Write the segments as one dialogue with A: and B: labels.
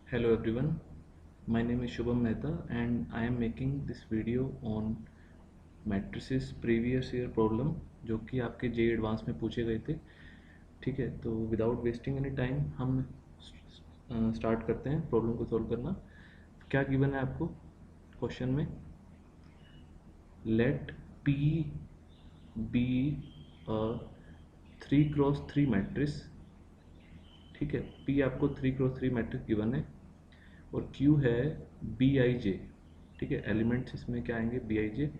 A: Hello everyone, my name is Shubham Mehta and I am making this video on matrices previous year problem जो कि आपके जे advance में पूछे गए थे। ठीक है, तो विदाउट वेस्टिंग एनी टाइम हम स्टार्ट करते हैं प्रॉब्लम को सॉल्व करना। क्या गिवन है आपको क्वेश्चन में? Let P be a 3x3 matrix. ठीक है, P आपको 3x3 मैट्रिक्स गिवन है और Q है बी आई जे। ठीक है, एलिमेंट्स इसमें क्या आएंगे? B I J.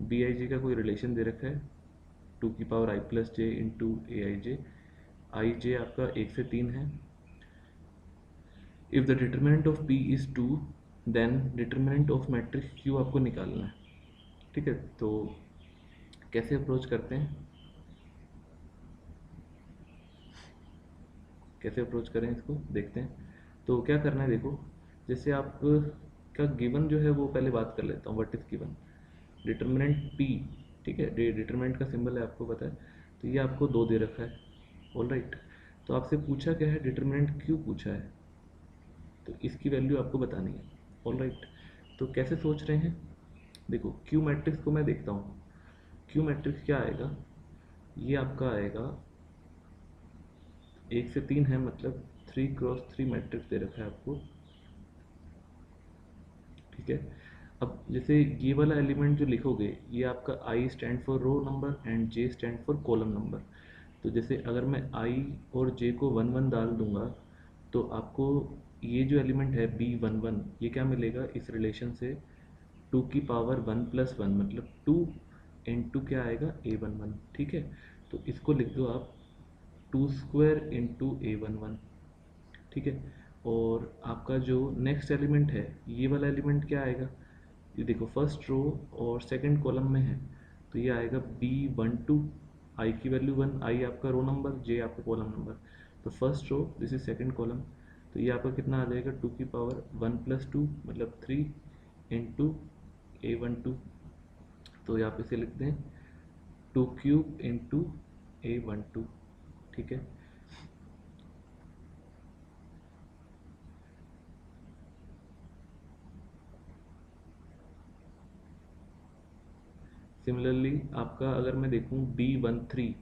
A: B I जे का कोई रिलेशन दे रखा है 2 की पावर i+j इंटू ए आई जे। आई जे आपका 1 से 3 है। If the determinant of P is 2 then determinant of matrix Q आपको निकालना है। ठीक है, तो कैसे अप्रोच करते हैं, कैसे अप्रोच करें इसको देखते हैं। तो क्या करना है, देखो जैसे आप का गिवन जो है वो पहले बात कर लेता हूँ। What is given? Determinant P। ठीक है, डिटर्मिनेंट का सिंबल है, आपको पता है। तो ये आपको 2 दे रखा है। ऑल राइट, तो आपसे पूछा क्या है? डिटर्मिनेंट Q पूछा है, तो इसकी वैल्यू आपको बतानी है। ऑल राइट, तो कैसे सोच रहे हैं? देखो Q मैट्रिक्स को मैं देखता हूँ। Q मैट्रिक्स क्या आएगा? ये आपका आएगा 1 से 3 है, मतलब 3x3 मैट्रिक्स दे रखा है आपको। ठीक है, अब जैसे ये वाला एलिमेंट जो लिखोगे, ये आपका I stand for row number and J stand for column number. तो जैसे अगर मैं I और J को 1 1 डाल दूंगा तो आपको ये जो एलिमेंट है B11, ये क्या मिलेगा इस रिलेशन से? 2 की पावर 1+1 मतलब 2 इंटू क्या आएगा? A11। ठीक है, तो इसको लिख दो आप 2² इंटू A11। ठीक है, और आपका जो नेक्स्ट एलिमेंट है, ये वाला एलिमेंट क्या आएगा? ये देखो फर्स्ट रो और सेकंड कॉलम में है, तो ये आएगा B12। आई की वैल्यू 1, आई आपका रो नंबर, जे आपका कॉलम नंबर। तो first row, this is second column, तो ये आपका कितना आ जाएगा? 2 की पावर 1+2 मतलब 3 इंटू A12। तो यहाँ पे से लिखते हैं 2³ इंटू A12। ठीक है, सिमिलरली आपका अगर मैं देखूं B13,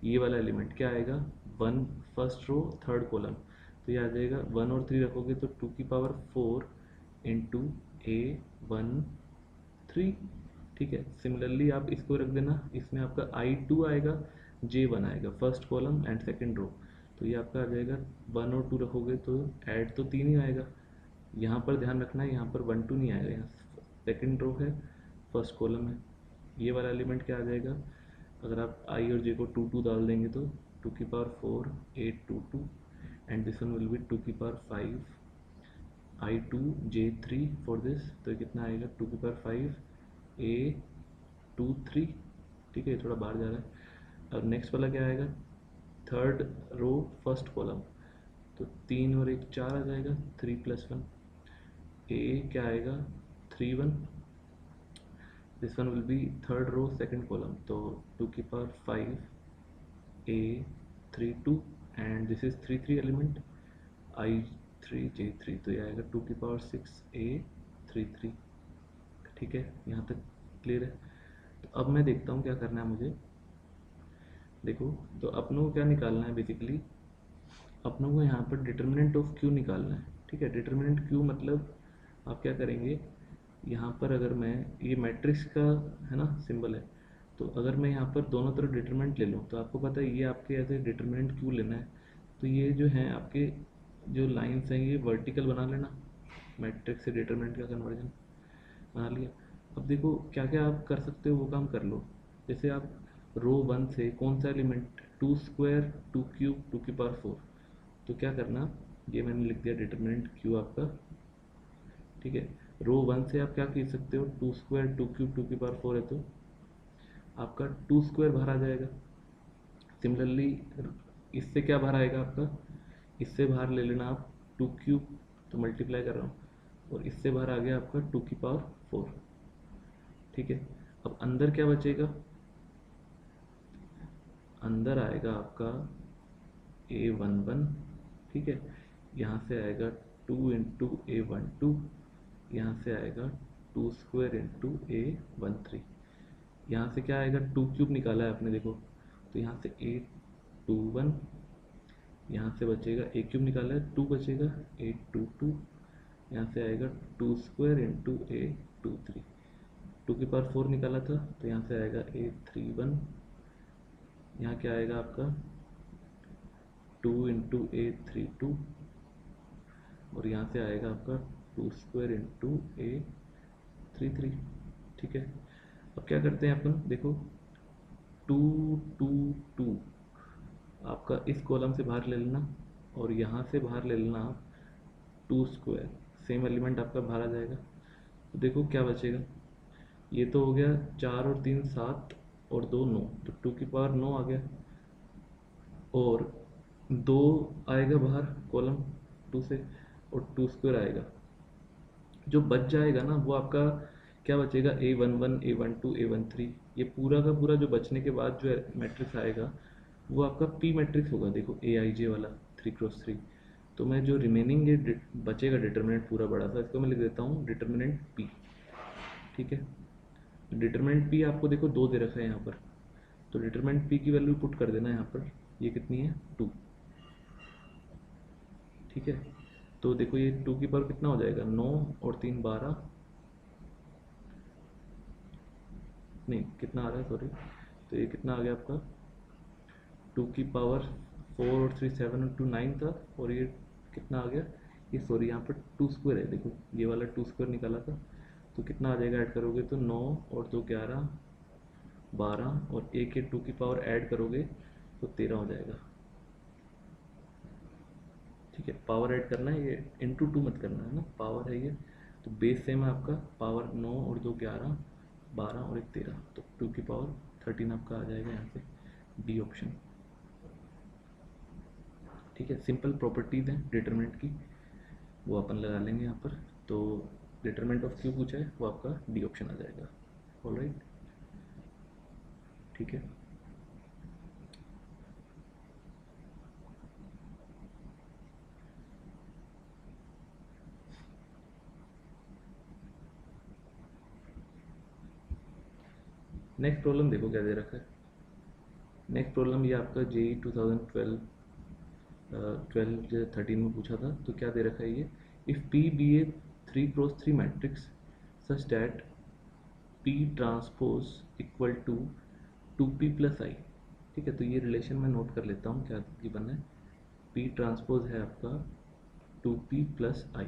A: ये वाला एलिमेंट क्या आएगा? 1 फर्स्ट रो थर्ड कॉलम, तो ये आ जाएगा 1 और 3 रखोगे तो 2 की पावर 4 इंटू A13। ठीक है, सिमिलरली आप इसको रख देना, इसमें आपका I2 आएगा, J1 आएगा, first column and second row. तो ये आपका आ जाएगा 1 और 2 रखोगे तो ऐड तो 3 ही आएगा। यहाँ पर ध्यान रखना है, यहाँ पर 1 2 नहीं आएगा, यहाँ सेकंड रो है, फर्स्ट कॉलम है। ये वाला एलिमेंट क्या आ जाएगा? अगर आप आई और जे को 2 2 डाल देंगे तो 2 की power 4 8 2 2 and this one will be 2 की power 5 I2 J3 for this. तो कितना आएगा? 2 की पावर 5 A23। ठीक है, ये थोड़ा बाहर जा रहा है। अब नेक्स्ट वाला क्या आएगा? थर्ड रो फर्स्ट कॉलम, तो 3 और 1 4 आ जाएगा, 3+1। ए क्या आएगा? 3 1। This one will be third row second column, so 2 की power 5 A32 and this is 3 3 element I3 J3, तो ये आएगा 2 की पावर 6 A33। ठीक है, यहाँ तक क्लियर है? तो अब मैं देखता हूँ क्या करना है मुझे। देखो, तो अपनों को क्या निकालना है? बेसिकली अपनों को यहाँ पर डिटर्मिनेंट ऑफ Q निकालना है। ठीक है, डिटर्मिनेंट Q मतलब आप क्या करेंगे, यहाँ पर अगर मैं, ये मैट्रिक्स का है ना सिंबल है, तो अगर मैं यहाँ पर दोनों तरफ डिटरमिनेंट ले लूँ तो आपको पता है ये आपके ऐसे डिटरमिनेंट क्यों लेना है। तो ये जो है आपके जो लाइंस हैं ये वर्टिकल बना लेना, मैट्रिक्स से डिटरमिनेंट का कन्वर्जन बना लिया। अब देखो क्या क्या आप कर सकते हो वो काम कर लो। जैसे आप रो 1 से कौन सा एलिमेंट? 2² 2³ 2 की पावर 4, तो क्या करना, ये मैंने लिख दिया डिटरमिनेंट Q आपका। ठीक है, रो 1 से आप क्या कह सकते हो? 2² 2³ 2 की पावर 4 है, तो आपका 2² बाहर आ जाएगा। सिमिलरली इससे क्या बाहर आएगा आपका? इससे बाहर ले लेना आप 2³, तो मल्टीप्लाई कर रहा हूँ, और इससे बाहर आ गया आपका 2 की पावर 4। ठीक है, अब अंदर क्या बचेगा? अंदर आएगा आपका A11। ठीक है, यहाँ से आएगा 2 इंटू A12, यहाँ से आएगा 2 स्क्वायर इंटू A13। यहाँ से क्या आएगा, 2 क्यूब निकाला है आपने देखो, तो यहाँ से A21, यहाँ से बचेगा A क्यूब निकाला है 2 बचेगा, A22, यहाँ से आएगा 2 स्क्वायर इंटू A23, 2 की पावर 4 निकाला था तो यहाँ से आएगा A31, यहाँ क्या आएगा आपका 2 इंटू A32, और यहाँ से आएगा आपका 2 स्क्वायर इंटू A33। ठीक है, अब क्या करते हैं अपन, देखो 2 2 2 आपका इस कॉलम से बाहर ले लेना, और यहाँ से बाहर ले लेना आप 2 स्क्वायर, सेम एलिमेंट आपका बाहर आ जाएगा। तो देखो क्या बचेगा, ये तो हो गया 4 और 3 7 और 2 9, तो 2 की पावर 9 आ गया, और 2 आएगा बाहर कॉलम 2 से, और 2 स्क्वायर आएगा। जो बच जाएगा ना वो आपका क्या बचेगा, A11 A12 A13, ये पूरा का पूरा जो बचने के बाद जो मैट्रिक्स आएगा वो आपका P मैट्रिक्स होगा। देखो AIJ वाला 3x3। तो मैं जो रिमेनिंग ये बचेगा डिटर्मिनेंट पूरा बड़ा सा, इसको मैं लिख देता हूँ डिटर्मिनेंट P। ठीक है, डिटर्मिनेंट P आपको देखो 2 दे रखा है यहाँ पर, तो डिटर्मिनेंट P की वैल्यू पुट कर देना यहाँ पर, ये कितनी है 2। ठीक है, तो देखो ये 2 की पावर कितना हो जाएगा, 9 और 3 12, नहीं कितना आ रहा है सॉरी, तो ये कितना आ गया आपका 2 की पावर 4 और 3 7 और 2 9 था, और ये कितना आ गया, ये सॉरी यहाँ पर 2 स्क्वायर है, देखो ये वाला 2 स्क्वायर निकाला था, तो कितना आ जाएगा ऐड करोगे तो 9 और 2 11 12, और एक के 2 की पावर ऐड करोगे तो 13 हो जाएगा। ठीक है, पावर ऐड करना है, ये इंटू 2 मत करना है ना, पावर है ये, तो बेस सेम है आपका, पावर 9 और 2 11 12 और एक 13, तो 2 की पावर 13 आपका आ जाएगा यहाँ से, डी ऑप्शन। ठीक है, सिंपल प्रॉपर्टीज हैं डिटरमिनेंट की, वो अपन लगा लेंगे यहाँ पर। तो डिटरमिनेंट ऑफ क्यू पूछा है वो आपका डी ऑप्शन आ जाएगा। ऑलराइट, ठीक है। नेक्स्ट प्रॉब्लम देखो क्या दे रखा है। नेक्स्ट प्रॉब्लम ये आपका JEE 2012 13 में पूछा था। तो क्या दे रखा है ये, if P be a 3x3 matrix such that P transpose equal to 2P plus I. ठीक है, तो ये रिलेशन मैं नोट कर लेता हूँ क्या गिवन है। P ट्रांसपोज है आपका 2P plus I,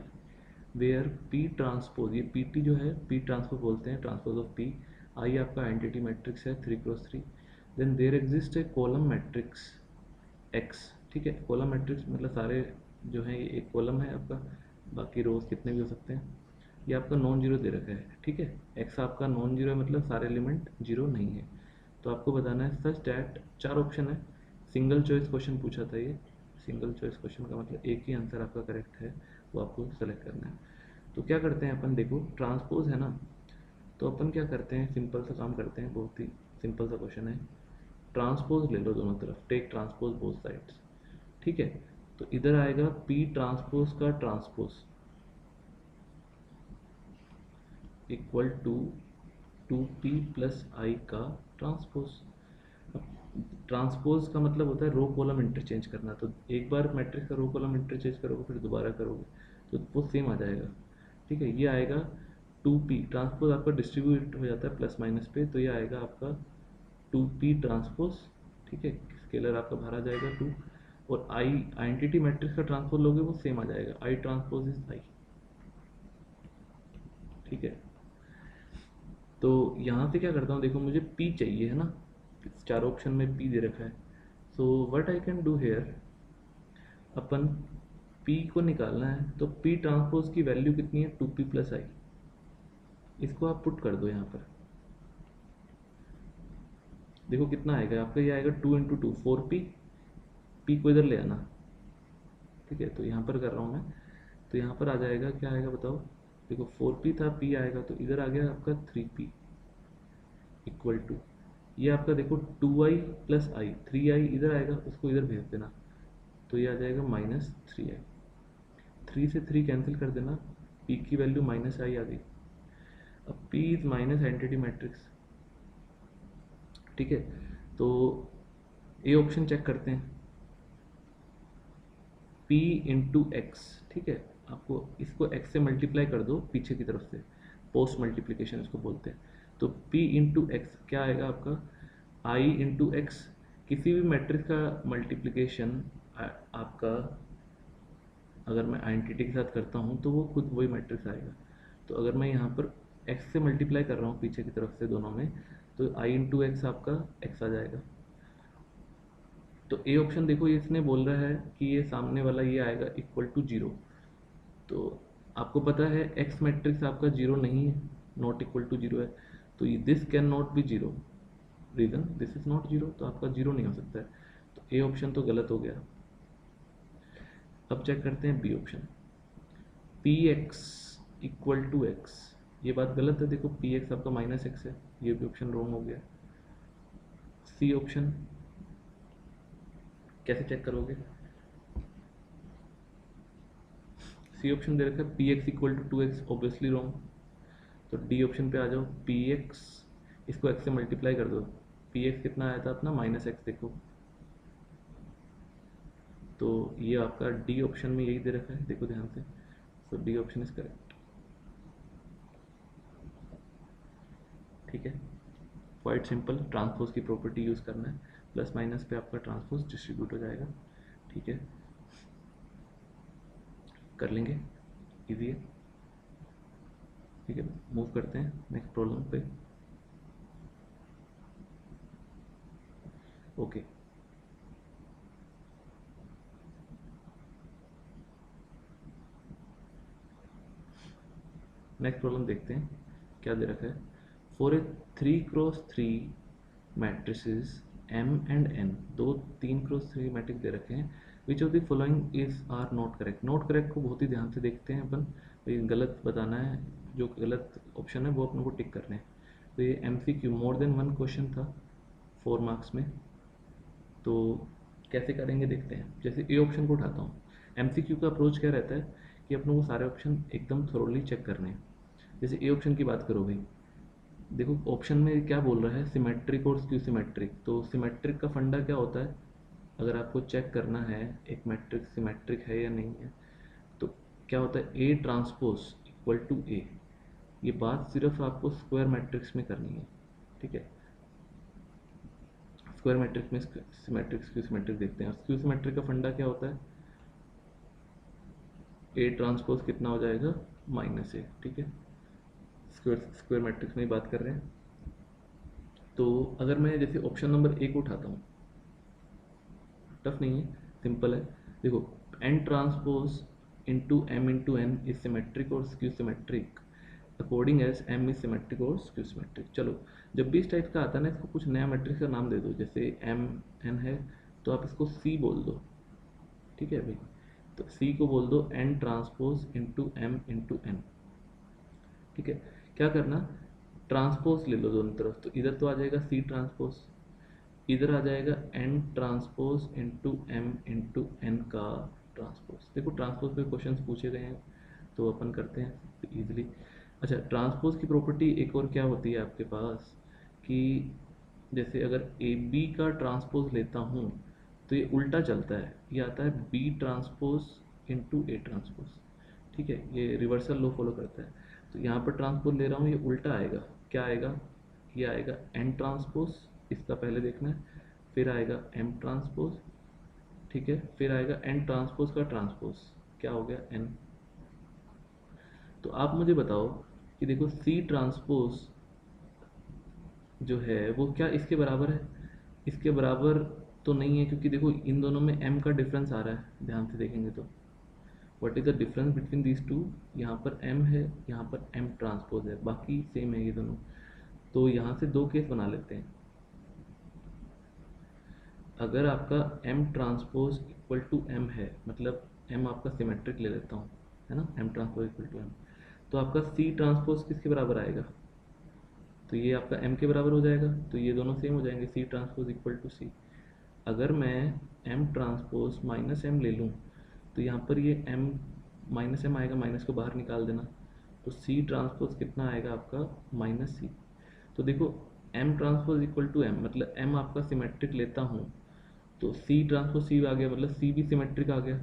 A: where P transpose, ये PT जो है P ट्रांसपोज बोलते हैं, ट्रांसपोज ऑफ P। आई आपका आइडेंटिटी मैट्रिक्स है 3x3, then there exist a column matrix X। ठीक है, कॉलम मैट्रिक्स मतलब सारे जो है ये एक कॉलम है आपका, बाकी रोज कितने भी हो सकते हैं। ये आपका नॉन जीरो दे रखा है। ठीक है, X आपका नॉन जीरो है, मतलब सारे एलिमेंट जीरो नहीं है। तो आपको बताना है सच डैट, 4 ऑप्शन है, सिंगल चॉइस क्वेश्चन पूछा था ये। सिंगल चॉइस क्वेश्चन का मतलब एक ही आंसर आपका करेक्ट है, वो आपको सेलेक्ट करना है। तो क्या करते हैं अपन, देखो ट्रांसपोज है ना, तो अपन क्या करते हैं, सिंपल सा काम करते हैं, बहुत ही सिंपल सा क्वेश्चन है। ट्रांसपोज ले लो दोनों तरफ, टेक ट्रांसपोज बोथ साइड्स। ठीक है, तो इधर आएगा P ट्रांसपोज का transpose equal to 2P plus I का ट्रांसपोज। ट्रांसपोज का मतलब होता है रो कॉलम इंटरचेंज करना। तो एक बार मैट्रिक्स का रो कॉलम इंटरचेंज करोगे, फिर दोबारा करोगे तो वो सेम आ जाएगा। ठीक है, ये आएगा 2P ट्रांसपोज आपका डिस्ट्रीब्यूट हो जाता है प्लस माइनस पे, तो ये आएगा आपका 2P ट्रांसपोज। ठीक है, स्केलर आपका बाहर आ जाएगा 2, और आई आइडेंटिटी मैट्रिक्स का ट्रांसपोज लोगे वो सेम आ जाएगा, आई ट्रांसपोज इज आई। ठीक है, तो यहाँ से क्या करता हूँ, देखो मुझे P चाहिए है ना, 4 ऑप्शन में P दे रखा है। So what I can do here, upon P को निकालना है, तो P ट्रांसपोज की वैल्यू कितनी है 2P प्लस आई, इसको आप पुट कर दो यहाँ पर। देखो कितना आएगा आपका, ये आएगा 2 इंटू 2 4P, P को इधर ले आना। ठीक है, तो यहाँ पर कर रहा हूँ मैं, तो यहाँ पर आ जाएगा, क्या आएगा बताओ, देखो 4P था, P आएगा, तो इधर आ गया आपका 3P इक्वल टू, ये आपका देखो 2i प्लस आई, 3i इधर आएगा, उसको इधर भेज देना, तो ये आ जाएगा -3i। 3 से 3 कैंसिल कर देना, p की वैल्यू माइनस आई आ गई। अब p is minus identity matrix, ठीक है। तो ये ऑप्शन चेक करते हैं, p इंटू एक्स, ठीक है। आपको इसको x से मल्टीप्लाई कर दो पीछे की तरफ से, पोस्ट मल्टीप्लिकेशन इसको बोलते हैं। तो p इंटू एक्स क्या आएगा आपका, i इंटू एक्स। किसी भी मैट्रिक्स का मल्टीप्लिकेशन आपका अगर मैं आइडेंटिटी के साथ करता हूँ तो वो खुद वही मैट्रिक्स आएगा। तो अगर मैं यहाँ पर x से मल्टीप्लाई कर रहा हूँ पीछे की तरफ से दोनों में, तो i इंटू एक्स आपका x आ जाएगा। तो ए ऑप्शन देखो, ये इसने बोल रहा है कि ये सामने वाला ये आएगा इक्वल टू 0। तो आपको पता है x मैट्रिक्स आपका 0 नहीं है, नॉट इक्वल टू 0 है। तो this can not be 0, reason this is not 0, तो आपका 0 नहीं हो सकता है। तो ए ऑप्शन तो गलत हो गया। अब चेक करते हैं B option, P X equal to X, ये बात गलत है। देखो पी एक्स आपका माइनस एक्स है, ये भी ऑप्शन रॉन्ग हो गया। सी ऑप्शन कैसे चेक करोगे, सी ऑप्शन दे रखा है P X equal to 2x, obviously wrong. तो डी ऑप्शन पे आ जाओ, पी एक्स, इसको एक्स से मल्टीप्लाई कर दो, पी एक्स कितना आया था अपना माइनस एक्स, देखो। तो ये आपका डी ऑप्शन में यही दे रखा है, देखो ध्यान से। तो डी ऑप्शन इज करेक्ट, ठीक है। क्वाइट सिंपल, ट्रांसपोज की प्रॉपर्टी यूज़ करना है, प्लस माइनस पे आपका ट्रांसपोज डिस्ट्रीब्यूट हो जाएगा, ठीक है। कर लेंगे, इजी है, ठीक है। मूव करते हैं नेक्स्ट प्रॉब्लम पे। ओके, नेक्स्ट प्रॉब्लम देखते हैं क्या दे रखा है। For a 3x3 matrices M and N, दो 3x3 मैट्रिक्स दे रखे हैं, which of the following is are not correct. Not correct को बहुत ही ध्यान से देखते हैं अपन, तो ये गलत बताना है, जो गलत ऑप्शन है वो अपन को टिक करने हैं। तो ये MCQ more than one question था 4 मार्क्स में, तो कैसे करेंगे देखते हैं। जैसे ए ऑप्शन को उठाता हूँ, MCQ का अप्रोच क्या रहता है कि अपनों को सारे ऑप्शन एकदम थोरोली चेक करने हैं। जैसे ए ऑप्शन की बात करो भाई, देखो ऑप्शन में क्या बोल रहा है, सिमेट्रिक और स्क्यू सिमेट्रिक। तो सिमेट्रिक का फंडा क्या होता है, अगर आपको चेक करना है एक मैट्रिक सिमेट्रिक है या नहीं है, तो क्या होता है, ए ट्रांसपोज इक्वल टू ए। ये बात सिर्फ आपको स्क्वायर मैट्रिक्स में करनी है, ठीक है। स्क्वायर मैट्रिक्स में सिमेट्रिक स्क्यू सिमेट्रिक देखते हैं। स्क्यू सिमेट्रिक का फंडा क्या होता है, ए ट्रांसपोज कितना हो जाएगा माइनस ए, ठीक है। स्क्वायर मैट्रिक्स में ही बात कर रहे हैं। तो अगर मैं जैसे ऑप्शन नंबर ए को उठाता हूँ, टफ नहीं है, सिंपल है। देखो N transpose into M into N is symmetric और skew symmetric according as M is symmetric और स्क्यू सिमेट्रिक। चलो जब भी इस टाइप का आता है ना, इसको कुछ नया मैट्रिक्स का नाम दे दो। जैसे एम एन है तो आप इसको सी बोल दो, ठीक है भाई। तो सी को बोल दो N transpose into M into N, ठीक है। क्या करना, ट्रांसपोज ले लो दोनों तरफ, तो इधर तो आ जाएगा सी ट्रांसपोज, इधर आ जाएगा N transpose into M into N का ट्रांसपोज। देखो ट्रांसपोज पे क्वेश्चंस पूछे गए हैं तो अपन करते हैं इजीली। अच्छा, ट्रांसपोज की प्रॉपर्टी एक और क्या होती है आपके पास, कि जैसे अगर ए बी का ट्रांसपोज लेता हूँ तो ये उल्टा चलता है, ये आता है B transpose into A transpose, ठीक है। ये रिवर्सल लो फॉलो करता है। तो यहाँ पर ट्रांसपोज ले रहा हूँ, ये उल्टा आएगा, क्या आएगा, ये आएगा एन ट्रांसपोज, इसका पहले देखना है, फिर आएगा एम ट्रांसपोज, ठीक है, फिर आएगा एन ट्रांसपोज का ट्रांसपोज, क्या हो गया एन। तो आप मुझे बताओ कि देखो सी ट्रांसपोज जो है वो क्या इसके बराबर है, इसके बराबर तो नहीं है, क्योंकि देखो इन दोनों में m का डिफरेंस आ रहा है, ध्यान से देखेंगे तो what is the difference between these two, यहाँ पर m है, यहाँ पर m ट्रांसपोज है, बाकी सेम है ये दोनों। तो यहाँ से दो केस बना लेते हैं। अगर आपका m transpose equal to m है, मतलब m आपका सिमेट्रिक ले लेता हूँ, है ना, m transpose equal to m, तो आपका c ट्रांसपोज किसके बराबर आएगा, तो ये आपका m के बराबर हो जाएगा, तो ये दोनों सेम हो जाएंगे, c transpose equal to c। अगर मैं m ट्रांसपोज माइनस m ले लूँ तो यहाँ पर ये m माइनस एम आएगा, माइनस को बाहर निकाल देना, तो सी ट्रांसपोज कितना आएगा आपका माइनस सी। तो देखो M transpose equal to M, मतलब एम आपका सिमेट्रिक लेता हूँ तो सी ट्रांसपोज सी आ गया, मतलब सी भी सिमेट्रिक आ गया।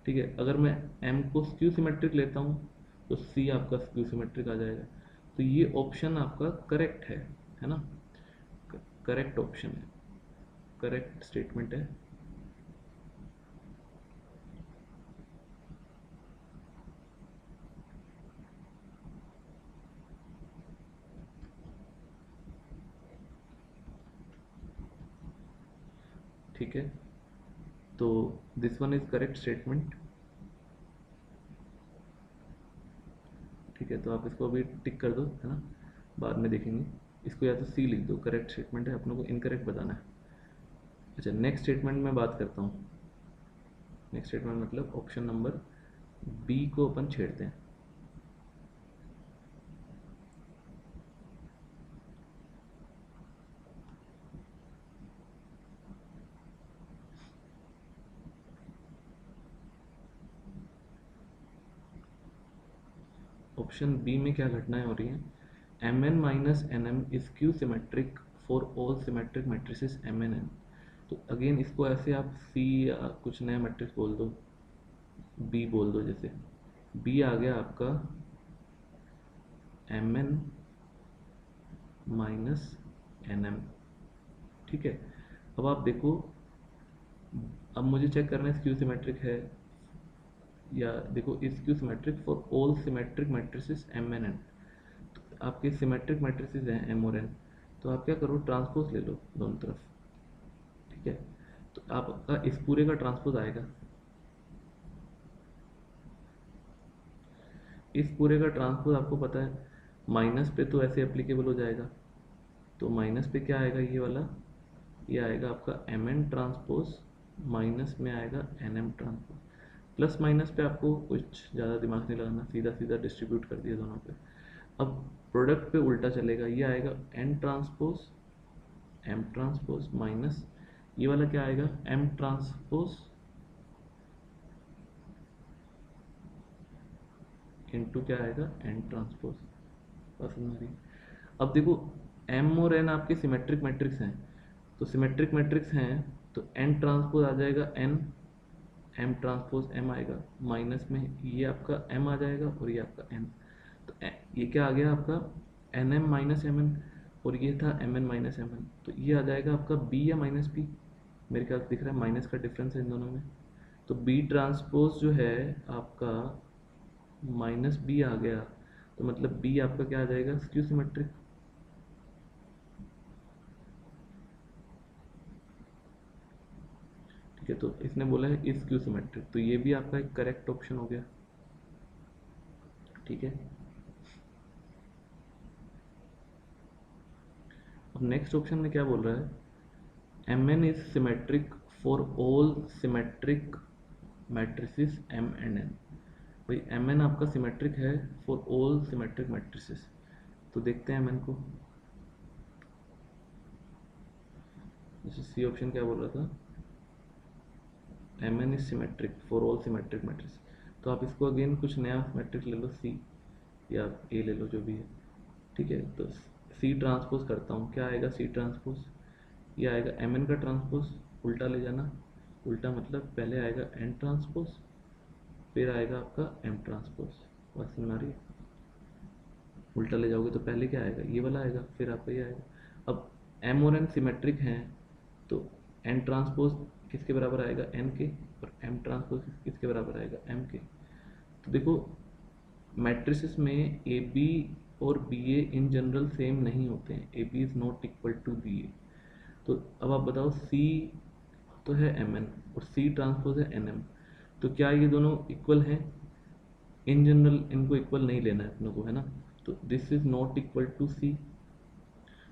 A: ठीक है, अगर मैं एम को स्क्यू सिमेट्रिक लेता हूँ तो सी आपका स्क्यू सिमेट्रिक आ जाएगा। तो ये ऑप्शन आपका करेक्ट है ना, करेक्ट ऑप्शन है, करेक्ट स्टेटमेंट है। ठीक है, तो this one is correct statement. ठीक है, तो आप इसको अभी टिक कर दो, है ना, बाद में देखेंगे। इसको या तो सी लिख दो, करेक्ट स्टेटमेंट है, अपनों को इनकरेक्ट बताना है। अच्छा, नेक्स्ट स्टेटमेंट में बात करता हूँ। नेक्स्ट स्टेटमेंट मतलब ऑप्शन नंबर बी को अपन छेड़ते हैं। ऑप्शन बी में क्या घटनाएं हो रही हैं, M N minus N M is skew symmetric for all symmetric matrices M N N. तो अगेन इसको ऐसे आप सी या कुछ नया मैट्रिक्स बोल दो, बी बोल दो, जैसे बी आ गया आपका M N minus N M. ठीक है, अब आप देखो, अब मुझे चेक करना है स्क्यू सिमेट्रिक है या, देखो skew symmetric for all symmetric matrices M N N. आपके सिमेट्रिक मैट्रिसेस हैं एम और एन, तो आप क्या करो, ट्रांसपोज ले लो दोनों तरफ। ठीक है, तो आपका इस पूरे का ट्रांसपोज आएगा, इस पूरे का ट्रांसपोज आपको पता है माइनस पे तो ऐसे एप्लीकेबल हो जाएगा, तो माइनस पे क्या आएगा, ये वाला, ये आएगा आपका एम एन ट्रांसपोज, माइनस में आएगा N M transpose. Plus minus पे आपको कुछ ज़्यादा दिमाग नहीं लगाना, सीधा सीधा डिस्ट्रीब्यूट कर दिया दोनों पे। अब प्रोडक्ट पे उल्टा चलेगा, ये आएगा N transpose M transpose minus ये वाला क्या आएगा, एम ट्रांसपोज इनटू क्या आएगा, एन ट्रांसपोज। बात समझ आ रही है? अब देखो एम और एन आपके सिमेट्रिक मैट्रिक्स हैं, तो सिमेट्रिक मैट्रिक्स हैं तो एन ट्रांसपोज आ जाएगा एन, एम ट्रांसपोज एम आएगा, माइनस में ये आपका एम आ जाएगा और ये आपका एन। तो ये क्या आ गया आपका N M minus M N, और ये था M N minus M N, तो ये आ जाएगा आपका बी या माइनस बी। मेरे ख्याल से दिख रहा है माइनस का डिफरेंस है इन दोनों में, तो बी ट्रांसपोज जो है आपका माइनस बी आ गया, तो मतलब बी आपका क्या आ जाएगा, स्क्यू सिमेट्रिक। ठीक है, तो इसने बोला है इज स्क्यू सिमेट्रिक, तो ये भी आपका एक करेक्ट ऑप्शन हो गया। ठीक है, अब नेक्स्ट ऑप्शन में क्या बोल रहा है, M N is symmetric for all symmetric matrices M and N. भाई एम एन आपका सिमेट्रिक है फॉर ऑल सिमेट्रिक मैट्रिसेस, तो देखते हैं एम एन को। जैसे सी ऑप्शन क्या बोल रहा था, M N is symmetric for all symmetric matrices, तो आप इसको अगेन कुछ नया मैट्रिक ले लो, सी या ए ले लो, जो भी है। ठीक है, तो सी ट्रांसपोज करता हूँ, क्या आएगा सी ट्रांसपोज, ये आएगा एम एन का ट्रांसपोज, उल्टा ले जाना, उल्टा मतलब पहले आएगा एन ट्रांसपोज, फिर आएगा आपका एम ट्रांसपोज। बात समझ आ रही है? उल्टा ले जाओगे तो पहले क्या आएगा, ये वाला आएगा, फिर आपका ये आएगा। अब एम और एन सिमेट्रिक हैं, तो एन ट्रांसपोज किसके बराबर आएगा, एन के, और एम ट्रांसपोज किसके बराबर आएगा, एम के। तो देखो मैट्रिसेस में ए बी और B A in general same नहीं होते हैं, A B is not equal to B A. तो अब आप बताओ, सी तो है एम एन और सी ट्रांसपोज है एन एम, तो क्या ये दोनों इक्वल हैं? इन जनरल इनको इक्वल नहीं लेना है अपने को, है ना, तो this is not equal to C,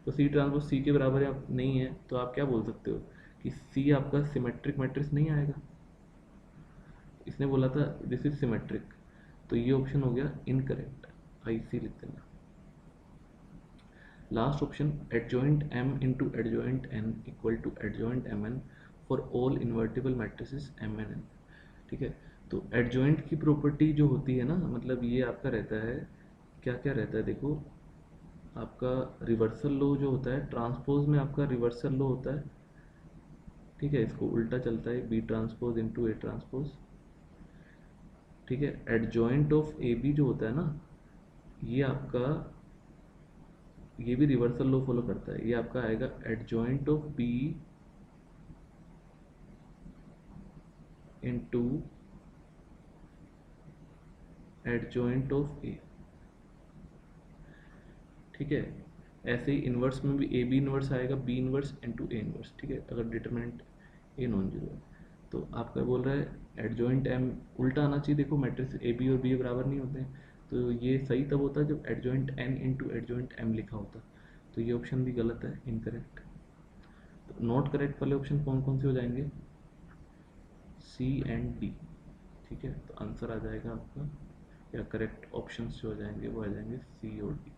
A: तो सी ट्रांसपोज सी के बराबर नहीं है, तो आप क्या बोल सकते हो कि सी आपका सिमेट्रिक मैट्रिक्स नहीं आएगा। इसने बोला था दिस इज सिमेट्रिक, तो ये ऑप्शन हो गया इनकरेक्ट, आई सी लिख देना। Last option, adjoint M into adjoint N equal to adjoint M N for all invertible matrices M N N. ठीक है, तो एडजॉइंट की प्रॉपर्टी जो होती है ना, मतलब ये आपका रहता है, क्या क्या रहता है देखो, आपका रिवर्सल लो जो होता है, ट्रांसपोज में आपका रिवर्सल लो होता है, ठीक है, इसको उल्टा चलता है, B transpose into A transpose, ठीक है। एडजॉइंट ऑफ ए बी जो होता है ना, ये आपका, ये भी रिवर्सल लो फॉलो करता है, ये आपका आएगा adjoint of B into adjoint of A, ठीक है। ऐसे ही इन्वर्स में भी ए बी इन्वर्स आएगा, B inverse into A inverse, ठीक है, अगर डिटरमिनेंट ए नॉन जीरो है। तो आपका बोल रहा है एडजॉइंट एम, उल्टा आना चाहिए, देखो मैट्रिक्स ए बी और बी बराबर नहीं होते हैं, तो ये सही तब होता है जब adjoint N into adjoint M लिखा होता, तो ये ऑप्शन भी गलत है, इनकरेक्ट। तो नॉट करेक्ट वाले ऑप्शन कौन कौन से हो जाएंगे, सी एंड डी, ठीक है। तो आंसर आ जाएगा आपका, या करेक्ट ऑप्शंस जो हो जाएंगे वो आ जाएंगे सी और डी।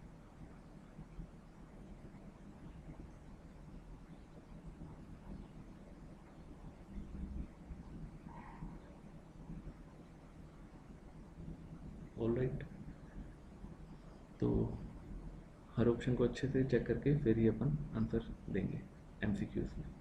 A: ऑल राइट, तो हर ऑप्शन को अच्छे से चेक करके फिर ही अपन आंसर देंगे एमसीक्यूज में।